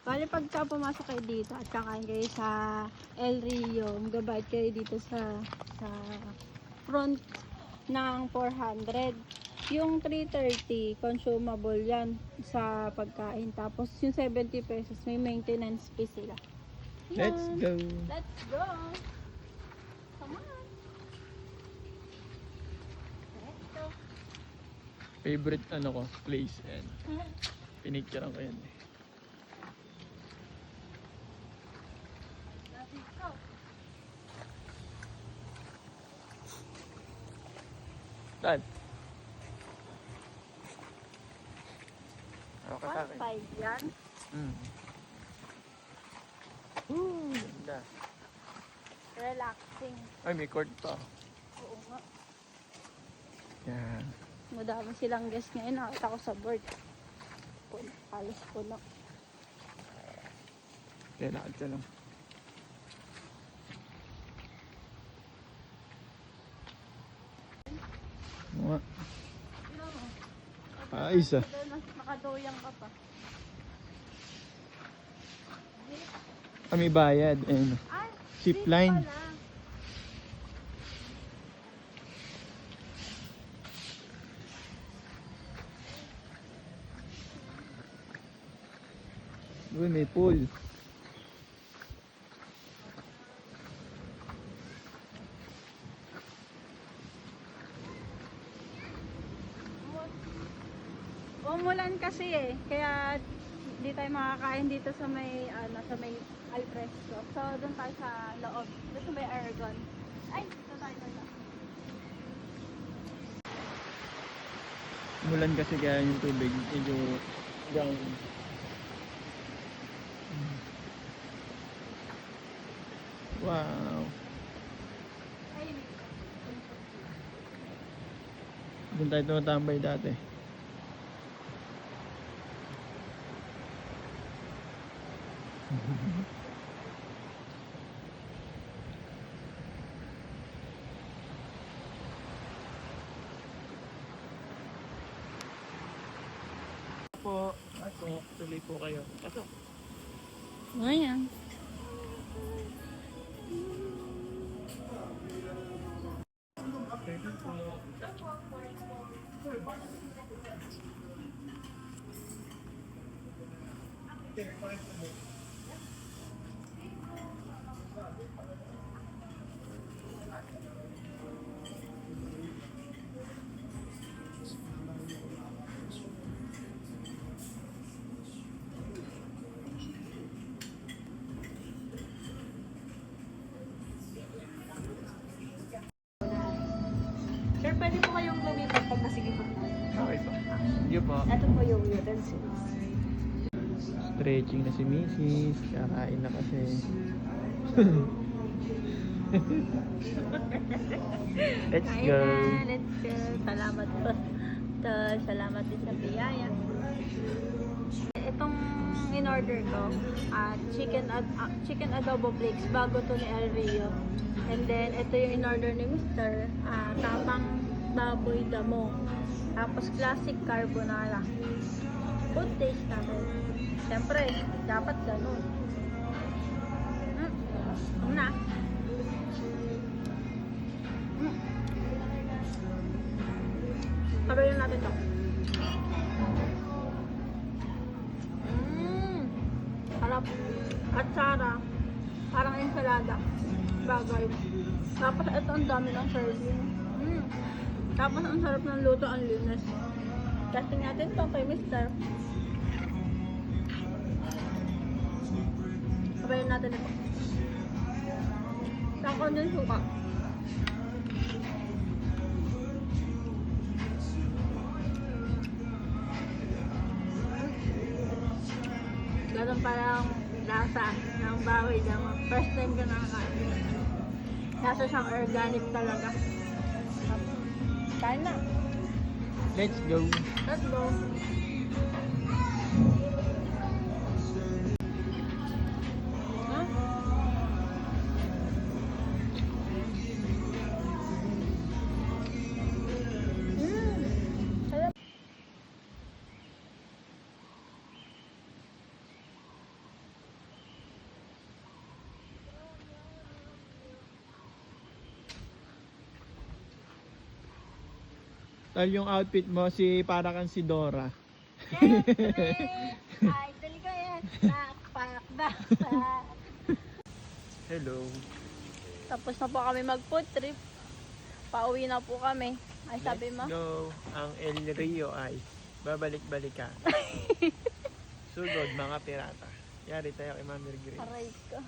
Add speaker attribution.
Speaker 1: Bali pagka pumasok kayo dito at kakain kayo sa El Rio, magabayad kayo dito sa front ng 400. Yung 330 consumable yan sa pagkain. Tapos yung 70 pesos may maintenance fee sila. Yan.
Speaker 2: Let's go.
Speaker 1: Let's go. Come on. Let's go.
Speaker 2: Favorite ano ko, place. And pinicturean ko yan.
Speaker 1: Let's go.
Speaker 2: Dad. Okay sa akin.
Speaker 1: 1.5 yan.
Speaker 2: Woo, ganda.
Speaker 1: Relaxing.
Speaker 2: Ay, may court pa.
Speaker 1: Oo nga.
Speaker 2: Yan.
Speaker 1: Madami silang guest ngayon. Nakita ko sa board. Puno. Halos puno.
Speaker 2: Kaya lakad ka lang. Mga. Ayos ah.
Speaker 1: Nakadoyang ka pa.
Speaker 2: Kami bayad. Ayun.
Speaker 1: Ay,
Speaker 2: Zip line.
Speaker 1: pala.
Speaker 2: Uy, may pool.
Speaker 1: Umulan kasi kaya hindi tayo makakain dito sa may alfresco. So doon tayo sa loob, doon sa may Aragon. Ay, doon tayo.
Speaker 2: Umulan kasi kaya yung tubig medyo down. Wow. Doon tayo tumatambay dati. Po, pasok. Tuloy po kayo. Pasok.
Speaker 1: Ayan. Sir, pwede po kayong lumipat pag nasigit po.
Speaker 2: Okay po. Sige po.
Speaker 1: Ito po yung utensils.
Speaker 2: Stretching na si Mrs. Kakain na kasi. Let's
Speaker 1: Kain
Speaker 2: go.
Speaker 1: na, let's go. Salamat po. Salamat din sa biyaya. Itong in-order ko, chicken adobo flakes, bago to ni El Rio. And then, ito yung in-order ni Mr. Tapang baboy damo. Tapos, classic carbonara. Good taste natin. Siyempre, dapat ganun. Na. Sabayin natin to. Harap. At sara. Parang ensalada. Bagay. Tapos ito ang dami ng serving. Tapos ang sarap ng luto, ang linis. Testing natin to kay Mr. Sabayin natin ito. Saka din suka. Ganun parang lasa ng baboy damo. First time ka nakakain. Lasa siyang organic talaga. Kain na.
Speaker 2: Let's go.
Speaker 1: Let's go.
Speaker 2: Tal yung outfit mo, para kang si Dora.
Speaker 1: Ay, dali ko yan. Backpack.
Speaker 2: Hello.
Speaker 1: Tapos na po kami mag-food trip. Pauwi na po kami. Ay, sabi mo?
Speaker 2: Let's go. Ang El Rio ay babalik-balikan. Sugod mga pirata. Yari tayo kay Mami Grace.
Speaker 1: Aray ko.